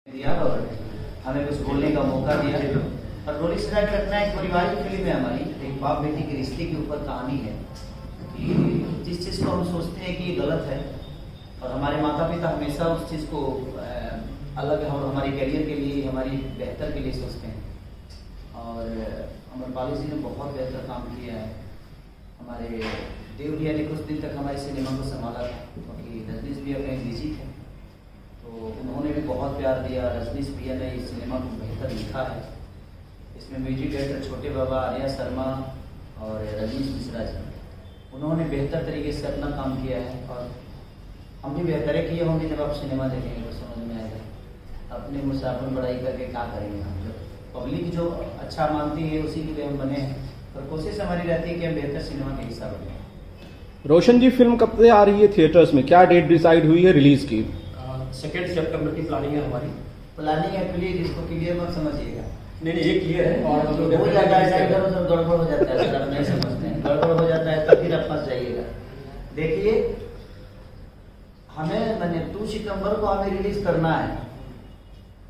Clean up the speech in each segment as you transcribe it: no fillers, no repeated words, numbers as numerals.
दिया और हमें कुछ बोलने का मौका दिया। और डोली सजा के रखना एक पारिवारिक फिल्म है हमारी, एक बाप बेटी के रिश्ते के ऊपर कहानी है कि जिस चीज़ को हम सोचते हैं कि ये गलत है और हमारे माता पिता हमेशा उस चीज़ को अलग और हमारे करियर के लिए, हमारी बेहतर के लिए सोचते हैं। और अमरपाली जी ने बहुत बेहतर काम किया है। हमारे देव भैया ने कुछ दिन तक हमारे सिनेमा को संभाला था क्योंकि रजनीश भैया कहीं बिजी थे, तो उन्होंने भी बहुत प्यार दिया। रजनीश भैया ने इस सिनेमा को बेहतर लिखा है। इसमें म्यूजिक डायरेक्टर छोटे बाबा, आर्या शर्मा और रजनीश मिश्रा जी, उन्होंने बेहतर तरीके से अपना काम किया है और हम भी बेहतर है किए होंगे। जब आप सिनेमा देखेंगे तो समझ में आएगा। अपने मुसाफिर बड़ाई करके क्या करेंगे हम, जब पब्लिक जो अच्छा मानती है उसी के लिए हम बने हैं। और कोशिश हमारी रहती है कि हम बेहतर सिनेमा के हिस्सा बने। रोशन जी, फिल्म कब से आ रही है थिएटर्स में? क्या डेट डिसाइड हुई है रिलीज की? 2 सितंबर की प्लानिंग है हमारी। प्लानिंग है, प्लीज इसको क्लियर मत समझिएगा। नहीं ये क्लियर है और हम लोग हो जाता है इधर उधर गड़बड़ हो जाता है सर, आप नहीं समझते हैं। गड़बड़ हो जाता है तो फिर आप फंस जाइएगा। देखिए, हमें मैंने 2 सितंबर को हमें रिलीज करना है,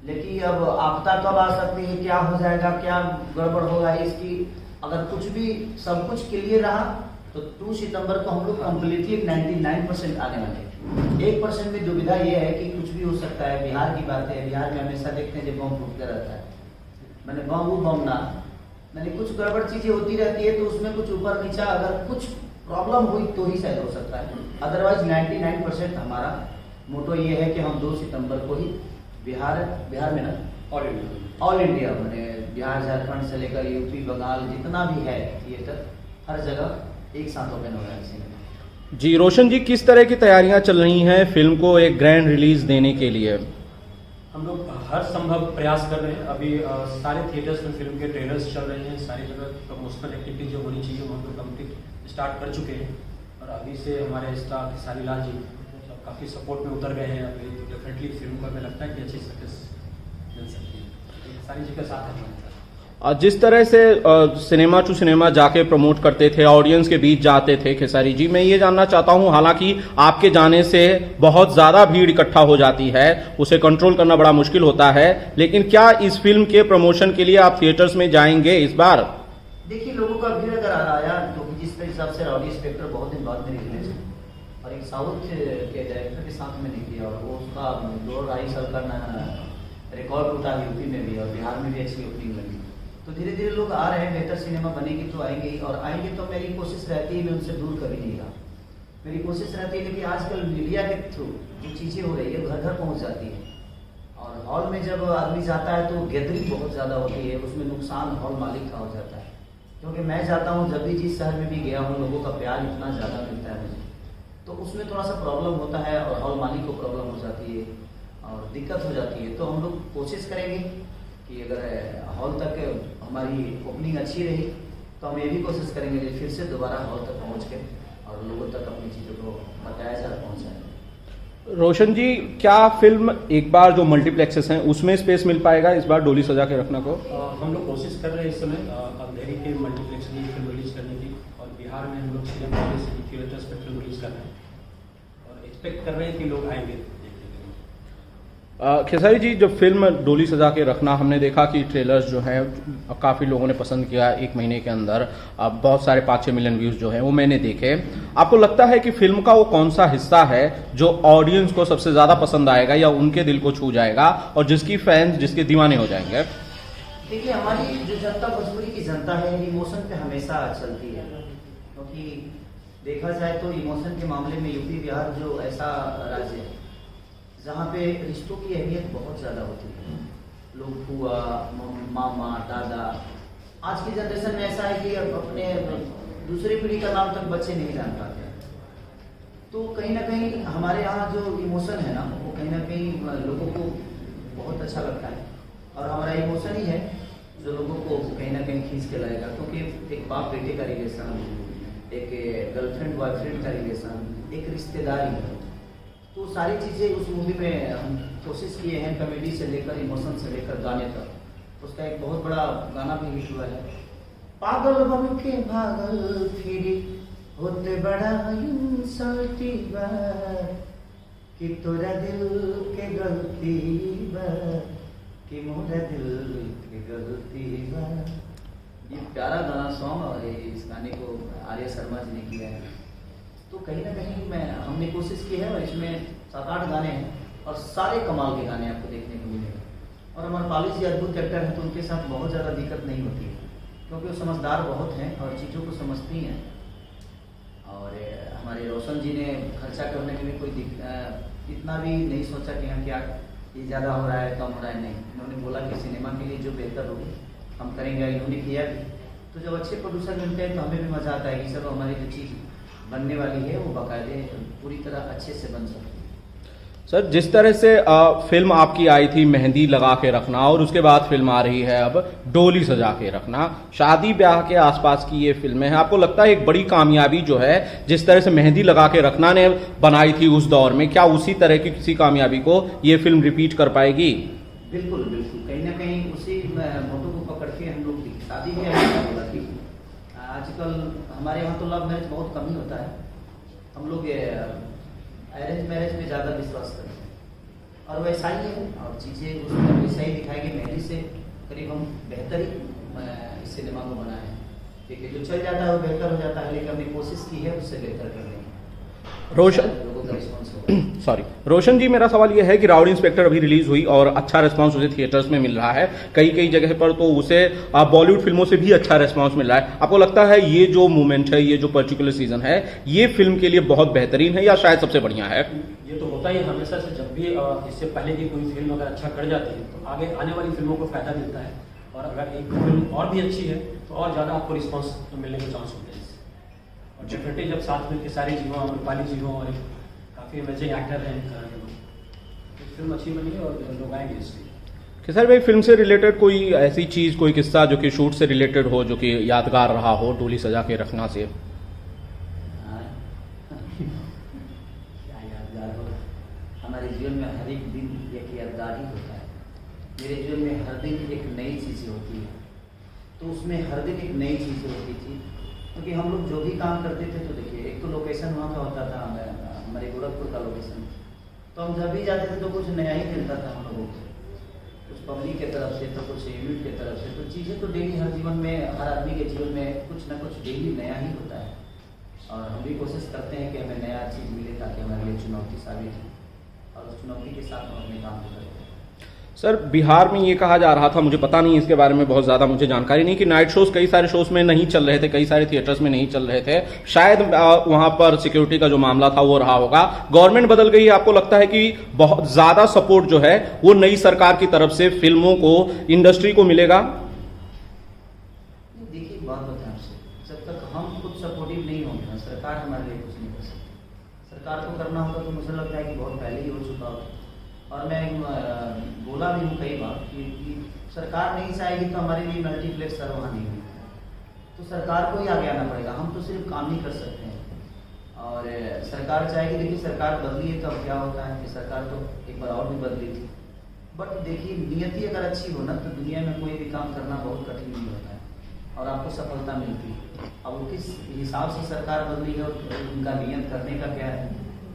लेकिन अब आपदा कब आ सकती है, क्या हो जाएगा, क्या गड़बड़ होगा, इसकी अगर कुछ भी सब कुछ क्लियर रहा तो 2 सितंबर को हम लोग कम्प्लीटली 99% आने वाले हैं। 1% में दुविधा ये है कि कुछ भी हो सकता है। बिहार की बात है, बिहार में हमेशा देखते हैं जब बम फूटता रहता है, मैंने बम ना, मैंने कुछ गड़बड़ चीजें होती रहती है, तो उसमें कुछ ऊपर नीचा अगर कुछ प्रॉब्लम हुई तो ही शायद हो सकता है। अदरवाइज 99% हमारा मोटो ये है कि हम 2 सितंबर को ही बिहार में ना ऑल इंडिया मैंने बिहार झारखंड से लेकर यूपी बंगाल जितना भी है थिएटर, हर जगह एक साथ ओपन हो रहा है सिनेमा। जी रोशन जी, किस तरह की तैयारियां चल रही हैं फिल्म को एक ग्रैंड रिलीज देने के लिए? हम लोग हर संभव प्रयास कर रहे हैं। अभी सारे थिएटर्स में फिल्म के ट्रेलर्स चल रहे हैं, सारी जगह प्रमोशनल एक्टिविटी जो होनी चाहिए हम लोग कंप्लीट स्टार्ट कर चुके हैं। और अभी से हमारे स्टार खेसारी लाल जी काफ़ी सपोर्ट में उतर गए हैं। अभी डेफिनेटली फिल्म को हमें लगता है कि अच्छी सक्सेस मिल सकती है। सारी चीज़ें साथ हैं हमारे साथ। जिस तरह से सिनेमा टू सिनेमा जाके प्रमोट करते थे, ऑडियंस के बीच जाते थे खेसारी जी, मैं ये जानना चाहता हूं, हालांकि आपके जाने से बहुत ज्यादा भीड़ इकट्ठा हो जाती है, उसे कंट्रोल करना बड़ा मुश्किल होता है, लेकिन क्या इस फिल्म के प्रमोशन के लिए आप थिएटर्स में जाएंगे इस बार? देखिए, लोगों का भीड़ अगर आया तो जिस हिसाब से रॉडी इंस्पेक्टर बहुत दिन बाद में रिलीज और एक साउथ के डायरेक्टर के साथ में निकली और वो उसका 2-2.5 साल का रिकॉर्ड टूटा यूपी में भी और बिहार में भी अच्छी ओपनिंग लगी। तो धीरे धीरे लोग आ रहे हैं, बेहतर सिनेमा बनेगी तो आएंगे ही, और आएंगे तो मेरी कोशिश रहती है मैं उनसे दूर कभी नहीं रहा। मेरी कोशिश रहती है, लेकिन आजकल मीडिया के थ्रू जो चीज़ें हो रही है घर घर पहुंच जाती है। और हॉल में जब आदमी जाता है तो गैदरिंग बहुत ज़्यादा होती है, उसमें नुकसान हॉल मालिक का हो जाता है। क्योंकि मैं जाता हूँ, जब भी जिस शहर में भी गया हूँ, लोगों का प्यार इतना ज़्यादा मिलता है मुझे, तो उसमें थोड़ा सा प्रॉब्लम होता है और हॉल मालिक को प्रॉब्लम हो जाती है और दिक्कत हो जाती है। तो हम लोग कोशिश करेंगे कि अगर हॉल तक हमारी ओपनिंग अच्छी रही तो हम ये भी कोशिश करेंगे कि फिर से दोबारा हॉल तक पहुंच के और लोगों तक अपनी चीज़ों को बताया जाए, पहुंचाएं। रोशन जी, क्या फिल्म एक बार जो मल्टीप्लेक्सेस हैं उसमें स्पेस मिल पाएगा इस बार डोली सजा के रखना को? हम लोग कोशिश कर रहे हैं इस समय अंधेरी के मल्टीप्लेक्स में फिल्म रिलीज करने की, और बिहार में हम लोग सिनेमा थिएटर्स पर फिल्म रिलीज कर रहे हैं और एक्सपेक्ट कर रहे हैं कि लोग आएंगे। खेसारी जी, जब फिल्म डोली सजा के रखना, हमने देखा कि ट्रेलर्स जो हैं काफ़ी लोगों ने पसंद किया। 1 महीने के अंदर बहुत सारे 5-6 मिलियन व्यूज़ जो हैं वो मैंने देखे। आपको लगता है कि फिल्म का वो कौन सा हिस्सा है जो ऑडियंस को सबसे ज़्यादा पसंद आएगा या उनके दिल को छू जाएगा और जिसकी फैंस जिसके दीवाने हो जाएंगे? देखिए, हमारी जो जनता भोजपुरी की जनता है इमोशन पे हमेशा चलती है, क्योंकि देखा जाए तो इमोशन के मामले में यूपी बिहार जो ऐसा राज्य है जहाँ पे रिश्तों की अहमियत बहुत ज़्यादा होती है। लोग बुआ, मामा, दादा, आज की जनरेशन में ऐसा है कि अब अपने दूसरी पीढ़ी का नाम तक बच्चे नहीं जान पाते। तो कहीं ना कहीं हमारे यहाँ जो इमोशन है ना, वो कहीं ना कहीं लोगों को बहुत अच्छा लगता है और हमारा इमोशन ही है जो लोगों को कहीं ना कहीं खींच के लाएगा। क्योंकि एक बाप बेटे का रिलेशन, एक गर्लफ्रेंड बॉयफ्रेंड का रिलेशन, एक रिश्तेदारी, तो सारी चीज़ें उस मूवी में हम कोशिश किए हैं, कॉमेडी से लेकर इमोशन से लेकर गाने तक। उसका एक बहुत बड़ा गाना भी हिट हुआ है, पागल बन के भागल फिरी होते बड़ा इंसल्टी बा कि तोरा दिल के गलती बा। कि मोरे दिल की गलती बा। ये प्यारा गाना सॉन्ग और इस गाने को आर्या शर्मा जी ने किया है। तो कहीं ना कहीं हमने कोशिश की है और इसमें 7-8 गाने हैं और सारे कमाल के गाने आपको देखने को मिलेंगे। और अमरपाली जी अद्भुत एक्टर हैं, तो उनके साथ बहुत ज़्यादा दिक्कत नहीं होती है क्योंकि वो समझदार बहुत हैं और चीज़ों को समझती हैं। और हमारे रोशन जी ने खर्चा करने में भी कोई इतना भी नहीं सोचा कि हम क्या ये ज़्यादा हो रहा है कम हो रहा है, नहीं। इन्होंने बोला कि सिनेमा के लिए जो बेहतर होगी हम करेंगे, इन्होंने किया भी। तो जब अच्छे प्रोड्यूसर मिलते हैं तो हमें भी मज़ा आता है कि सब हमारी जो चीज़ बनने वाली है वो बाकायदे पूरी तरह अच्छे से बन सकती है। सर, जिस तरह से फिल्म आपकी आई थी मेहंदी लगा के रखना और उसके बाद फिल्म आ रही है अब डोली सजा के रखना, शादी ब्याह के आसपास की ये फिल्में हैं, आपको लगता है एक बड़ी कामयाबी जो है जिस तरह से मेहंदी लगा के रखना ने बनाई थी उस दौर में, क्या उसी तरह की किसी कामयाबी को ये फिल्म रिपीट कर पाएगी? बिल्कुल बिल्कुल, कहीं ना कहीं उसी मोटो को पकड़ के हम लोग शादी में आजकल हमारे यहाँ तो लव मैरिज बहुत कम ही होता है। हम लोग अरेंज मैरिज में ज़्यादा विश्वास करते हैं और वैसा ही है और चीज़ें उसमें वैसा ही दिखाएगी। मेहंदी से करीब हम बेहतर ही इस सिनेमा को बनाए हैं। देखिए जो चल जाता है वो बेहतर हो जाता है, लेकिन हमने कोशिश की है उससे बेहतर करने की। रोशन जी, मेरा सवाल यह है कि राउडी इंस्पेक्टर अभी रिलीज हुई और अच्छा रिस्पांस उसे थिएटर्स में मिल रहा है, कई जगह पर तो उसे बॉलीवुड फिल्मों से भी अच्छा रिस्पांस मिल रहा है। आपको लगता है ये जो मूवमेंट है, ये जो पर्टिकुलर सीजन है, ये फिल्म के लिए बहुत बेहतरीन है या शायद सबसे बढ़िया है? ये तो होता ही हमेशा से, जब भी इससे पहले की कोई फिल्म अगर अच्छा कर जाती है तो आगे आने वाली फिल्मों को फायदा मिलता है और अगर एक फिल्म और भी अच्छी है तो और ज़्यादा आपको रिस्पॉन्स मिलने के चांस होते हैं। और डेफिनेटली जब साथ में खेसारी जी हों, अमरपाली जी हों और काफ़ी अमेजिंग एक्टर हैं, तो फिल्म अच्छी बनी है और लोग आएंगे इसलिए। खेसारी भाई, फिल्म से रिलेटेड कोई ऐसी चीज़, कोई किस्सा जो कि शूट से रिलेटेड हो, जो कि यादगार रहा हो डोली सजा के रखना से? क्या यादगार हो, हमारे जीवन में हर एक दिन एक यादगार ही होता है। मेरे जीवन में हर दिन एक नई चीज़ें होती है, तो उसमें हर दिन एक नई चीज़ें होती थी क्योंकि हम लोग जो भी काम करते थे, तो देखिए एक तो लोकेशन वहाँ का होता था, हमारे गोरखपुर का लोकेशन, तो हम जब भी जाते थे तो कुछ नया ही मिलता था हम लोगों को, कुछ पब्लिक के तरफ से तो कुछ यूनिट की तरफ से। तो चीज़ें तो डेली हर जीवन में, हर आदमी के जीवन में कुछ ना कुछ डेली नया ही होता है और हम भी कोशिश करते हैं कि हमें नया चीज़ मिले ताकि हमारे लिए चुनौती साबित हो और उस चुनौती के साथ हम अपने काम को करते हैं। सर, बिहार में ये कहा जा रहा था, मुझे पता नहीं इसके बारे में बहुत ज़्यादा मुझे जानकारी नहीं, कि नाइट शोज़ कई सारे शोज़ में नहीं चल रहे थे, कई सारे थिएटर्स में नहीं चल रहे थे। शायद वहाँ पर सिक्योरिटी का जो मामला था वो रहा होगा। गवर्नमेंट बदल गई है, आपको लगता है कि बहुत ज़्यादा सपोर्ट जो है वो नई सरकार की तरफ से फिल्मों को, इंडस्ट्री को मिलेगा? देखिए बात बताएं आपसे, जब तक हम खुद सपोर्टिव नहीं होंगे सरकार हमारे लिए कुछ नहीं कर सकती। सरकार को करना होगा तो मुझे लगता है कि बहुत पहले ही हो चुका होगा। और मैं बोला भी हूँ कई बार कि सरकार नहीं चाहेगी तो हमारे लिए मल्टीप्लेक्स सर वहाँ नहीं होगा, तो सरकार को ही आगे आना पड़ेगा, हम तो सिर्फ काम ही कर सकते हैं। और सरकार चाहेगी, देखिए सरकार बदली है तो अब क्या होता है कि सरकार तो एक बार और भी बदली थी, बट देखिए नियति अगर अच्छी हो ना तो दुनिया में कोई भी काम करना बहुत कठिन नहीं होता है और आपको सफलता मिलती है। अब वो किस हिसाब से सरकार बदली है और उनका नियत करने का क्या है,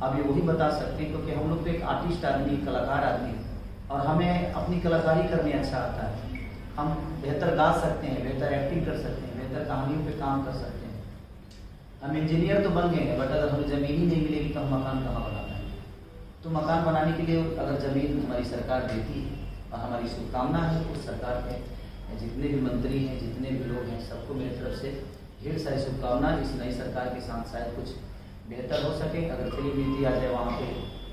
अब ये वही बता सकते हैं क्योंकि हम लोग तो एक आर्टिस्ट आदमी, कलाकार आदमी और हमें अपनी कलाकारी करने अच्छा आता है। हम बेहतर गा सकते हैं, बेहतर एक्टिंग कर सकते हैं, बेहतर कहानियों पे काम कर सकते हैं। हम इंजीनियर तो बन गए हैं, बट अगर हमें ज़मीन ही नहीं मिलेगी तो हम मकान कहाँ बना पाएंगे। तो मकान बनाने के लिए अगर ज़मीन हमारी सरकार देती है और हमारी शुभकामना है उस सरकार के जितने भी मंत्री हैं, जितने भी लोग हैं, सबको मेरी तरफ से ढेर सारी शुभकामना। इस नई सरकार के साथ शायद कुछ बेहतर हो सके। अगर फिल्म नीति आ जाए, वहाँ पे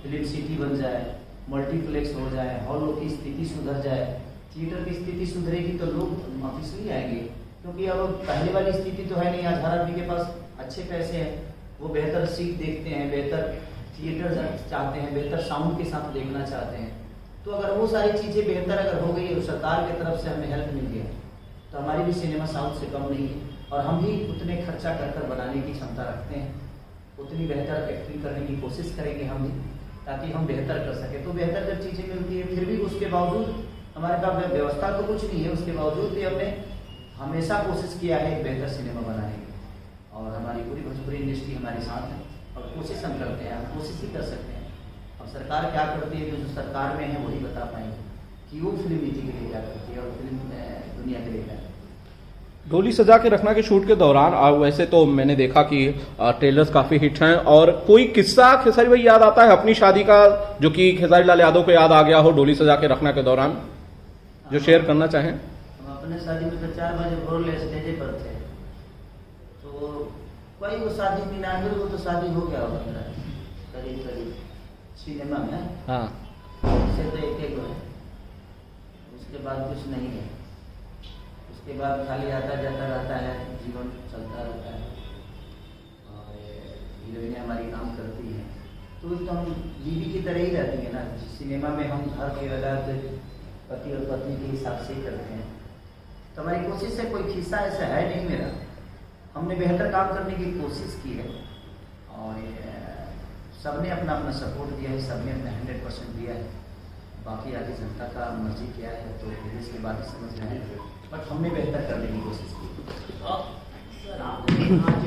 फिल्म सिटी बन जाए, मल्टीप्लेक्स हो जाए, हॉलों की स्थिति सुधर जाए, थिएटर की स्थिति सुधरेगी तो लोग ऑफिसली आएंगे क्योंकि अब पहले वाली स्थिति तो है नहीं। आज हर आदमी के पास अच्छे पैसे हैं, वो बेहतर सीट देखते हैं, बेहतर थिएटर चाहते हैं, बेहतर साउंड के साथ देखना चाहते हैं। तो अगर वो सारी चीज़ें बेहतर अगर हो गई और सरकार की तरफ से हमें हेल्प मिल गया तो हमारी भी सिनेमा साउथ से कम नहीं है और हम भी उतने खर्चा कर बनाने की क्षमता रखते हैं, उतनी बेहतर एक्टिंग करने की कोशिश करेंगे हम भी ताकि हम बेहतर कर सकें। तो बेहतर जब चीज़ें मिलती है फिर भी उसके बावजूद हमारे पास व्यवस्था तो कुछ नहीं है, उसके बावजूद भी हमने हमेशा कोशिश किया है एक बेहतर सिनेमा बनाने की और हमारी पूरी भोजपुरी इंडस्ट्री हमारे साथ है और कोशिश हम करते हैं, हम कोशिश ही कर सकते हैं। अब सरकार क्या करती है, जो सरकार में है वही बता पाएंगे कि वो फिल्म नीति के फिल्म दुनिया के देखा है। डोली सजा के रखना के शूट के दौरान वैसे तो मैंने देखा कि ट्रेलर्स काफी हिट हैं, और कोई किस्सा खेसारी भाई याद आता है अपनी शादी का जो कि खेसारी लाल यादव को याद आ गया हो डोली सजा के रखना के दौरान, जो शेयर करना चाहें? हम अपने शादी में तो 4 बजे भोर ले स्टेज पर थे, तो कोई वो शादी 99 को तो शादी हो गया होगा करीब करीब सिनेमा में। हाँ, से तो एक है, उसके बाद कुछ नहीं है। उसके बाद खाली आता जाता रहता है, जीवन चलता रहता है, और हीरोइनें हमारी काम करती हैं, तो हम बीवी की तरह ही रहती है ना। सिनेमा में हम हर किरदार पति और पत्नी के हिसाब से ही करते हैं, तो हमारी कोशिश है, कोई खिस्सा ऐसा है नहीं मेरा। हमने बेहतर काम करने की कोशिश की है, और सबने अपना अपना सपोर्ट दिया है, सबने अपना 100% दिया है। बाकी आगे जनता का मर्जी क्या है तो इसके बाद समझ रहे हैं, बट हमने बेहतर करने की कोशिश की। सर, आपने आज